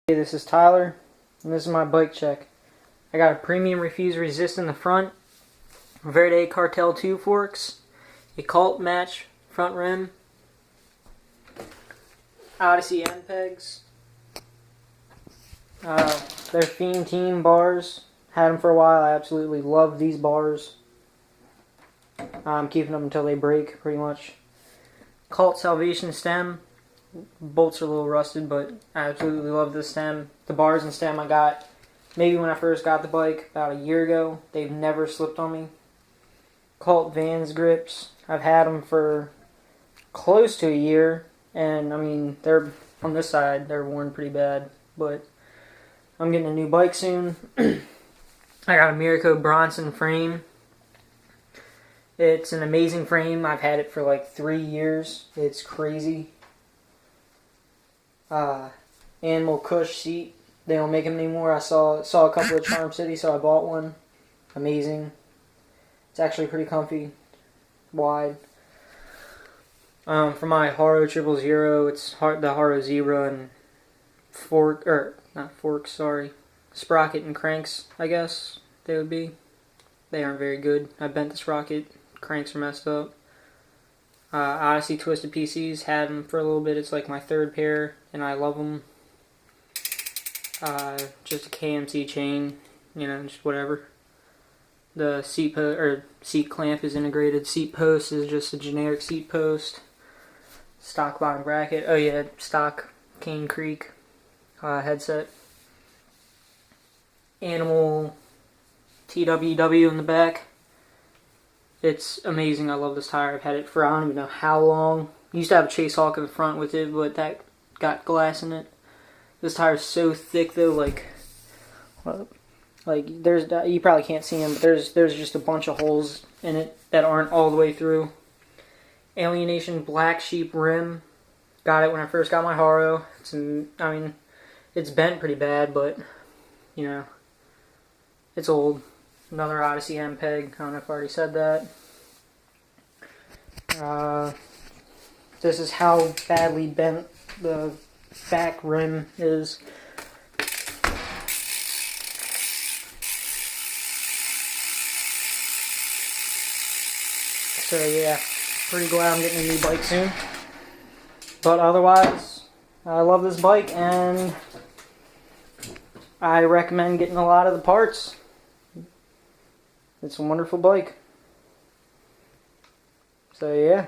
Hey, this is Tyler, and this is my bike check. I got a premium refuse resist in the front, Verde Cartel 2 forks, a Cult match front rim, Odyssey end pegs, their Fiend Team bars. Had them for a while. I absolutely love these bars. I'm keeping them until they break, pretty much. Cult Salvation stem. Bolts are a little rusted, but I absolutely love this stem. The bars and stem I got maybe when I first got the bike about a year ago. They've never slipped on me. Cult Vans grips. I've had them for close to a year, and I mean, they're on this side, they're worn pretty bad, but I'm getting a new bike soon. I got a Miraco Bronson frame. It's an amazing frame. I've had it for like 3 years. It's crazy. Animal Cush seat. They don't make them anymore. I saw a couple at Charm City, so I bought one. Amazing. It's actually pretty comfy. Wide. For my Haro 000, it's the Haro Zebra and sprocket and cranks, I guess they would be. They aren't very good. I bent the sprocket. Cranks are messed up. Odyssey Twisted PCs, had them for a little bit. It's like my third pair, and I love them. Just a KMC chain, just whatever. The seat clamp is integrated. Seat post is just a generic seat post. Stock bottom bracket. Oh yeah, stock Cane Creek headset. Animal TWW in the back. It's amazing. I love this tire. I've had it for I don't even know how long. Used to have a Chase Hawk in the front with it, but that got glass in it. This tire is so thick though, like there's, you probably can't see them, but there's just a bunch of holes in it that aren't all the way through. Alienation Black Sheep rim. Got it when I first got my Haro. It's bent pretty bad, but it's old. Another Odyssey MPEG. I don't know if I already said that. This is how badly bent the back rim is. So yeah, pretty glad I'm getting a new bike soon. But otherwise, I love this bike and I recommend getting a lot of the parts. It's a wonderful bike. So yeah.